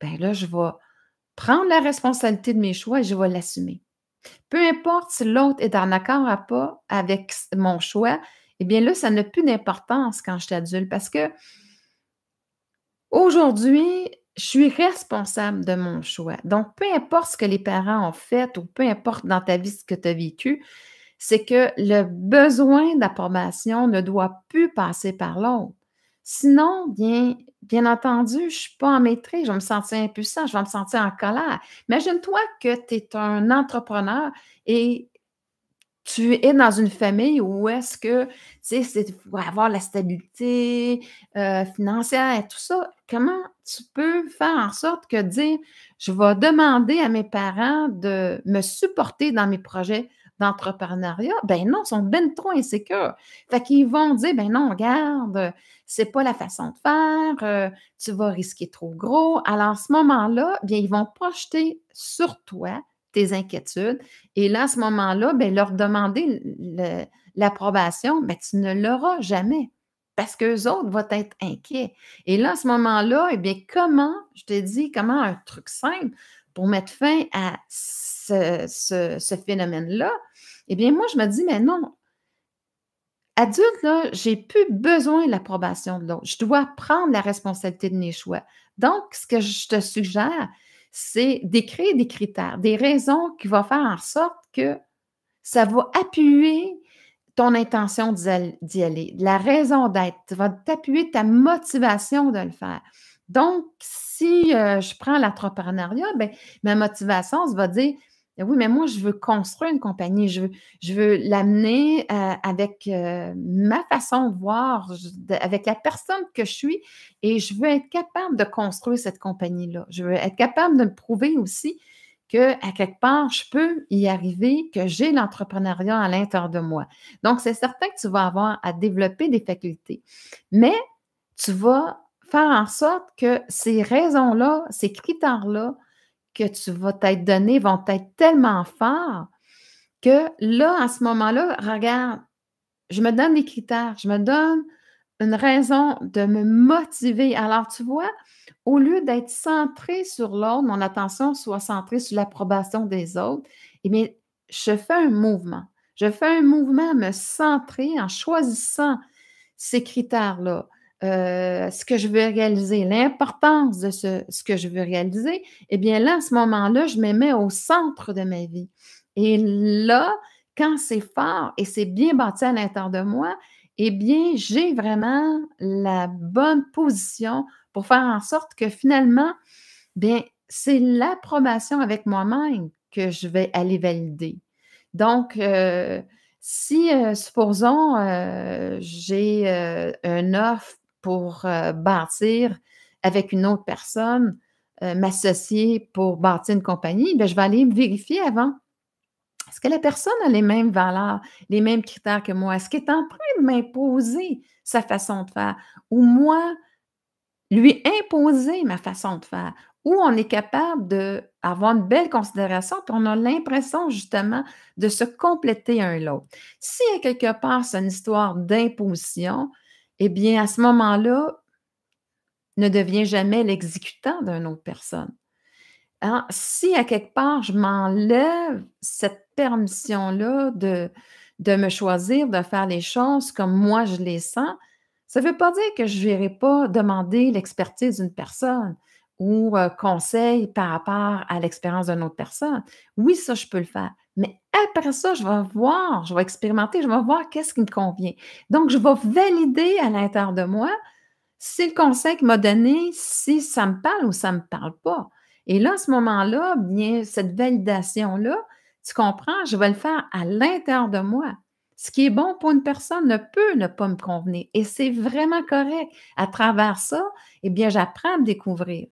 ben là, je vais prendre la responsabilité de mes choix et je vais l'assumer. Peu importe si l'autre est en accord à pas avec mon choix, eh bien là, ça n'a plus d'importance quand je suis adulte parce que aujourd'hui, je suis responsable de mon choix. Donc, peu importe ce que les parents ont fait ou peu importe dans ta vie ce que tu as vécu, c'est que le besoin d'approbation ne doit plus passer par l'autre. Sinon, bien entendu, je ne suis pas en maîtrise, je vais me sentir impuissant, je vais me sentir en colère. Imagine-toi que tu es un entrepreneur et tu es dans une famille où est-ce que, tu sais, c'est faut avoir la stabilité, financière et tout ça. Comment tu peux faire en sorte que dire: «Je vais demander à mes parents de me supporter dans mes projets d'entrepreneuriat», ben non, ils sont ben trop insécures. Fait qu'ils vont dire: «Ben non, regarde, c'est pas la façon de faire, tu vas risquer trop gros». Alors à ce moment-là, bien, ils vont projeter sur toi tes inquiétudes et là, à ce moment-là, ben, leur demander l'approbation, ben, tu ne l'auras jamais parce qu'eux autres vont être inquiets. Et là, à ce moment-là, eh bien, comment, je te dis, comment un truc simple pour mettre fin à ce phénomène-là? Eh bien, moi, je me dis, mais non, adulte, là, j'ai plus besoin de l'approbation de l'autre. Je dois prendre la responsabilité de mes choix. Donc, ce que je te suggère, c'est d'écrire des critères, des raisons qui vont faire en sorte que ça va appuyer ton intention d'y aller, la raison d'être, ça va t'appuyer ta motivation de le faire. Donc, si, je prends l'entrepreneuriat, ben, ma motivation, ça va dire: «Oui, mais moi, je veux construire une compagnie, je veux l'amener, avec, ma façon de voir, avec la personne que je suis et je veux être capable de construire cette compagnie-là. Je veux être capable de me prouver aussi qu'à quelque part, je peux y arriver, que j'ai l'entrepreneuriat à l'intérieur de moi. Donc, c'est certain que tu vas avoir à développer des facultés, mais tu vas faire en sorte que ces raisons-là, ces critères-là que tu vas t'être donné vont être tellement forts que là, à ce moment-là, regarde, je me donne des critères, je me donne une raison de me motiver. Alors, tu vois, au lieu d'être centré sur l'autre, mon attention soit centrée sur l'approbation des autres, eh bien, je fais un mouvement. Je fais un mouvement à me centrer en choisissant ces critères-là, ce que je veux réaliser, l'importance de ce que je veux réaliser. Eh bien, là, à ce moment-là, je me mets au centre de ma vie. Et là, quand c'est fort et c'est bien bâti à l'intérieur de moi, eh bien, j'ai vraiment la bonne position pour faire en sorte que finalement, bien, c'est l'approbation avec moi-même que je vais aller valider. Donc, si, supposons, j'ai, une offre pour, bâtir avec une autre personne, m'associer pour bâtir une compagnie, bien, je vais aller me vérifier avant. Est-ce que la personne a les mêmes valeurs, les mêmes critères que moi? Est-ce qu'elle est en train de m'imposer sa façon de faire? Ou moi, lui imposer ma façon de faire? Ou on est capable d'avoir une belle considération, puis on a l'impression justement de se compléter un l'autre. Si à quelque part c'est une histoire d'imposition, eh bien à ce moment-là, ne deviens jamais l'exécutant d'une autre personne. Hein, si à quelque part, je m'enlève cette permission-là de me choisir, de faire les choses comme moi je les sens, ça ne veut pas dire que je n'irai pas demander l'expertise d'une personne ou conseil par rapport à l'expérience d'une autre personne. Oui, ça, je peux le faire. Mais après ça, je vais voir, je vais expérimenter, je vais voir qu'est-ce qui me convient. Donc, je vais valider à l'intérieur de moi si le conseil qu'il m'a donné, si ça me parle ou ça ne me parle pas. Et là, à ce moment-là, bien, cette validation-là, tu comprends, je vais le faire à l'intérieur de moi. Ce qui est bon pour une personne ne peut ne pas me convenir et c'est vraiment correct. À travers ça, eh bien, j'apprends à me découvrir.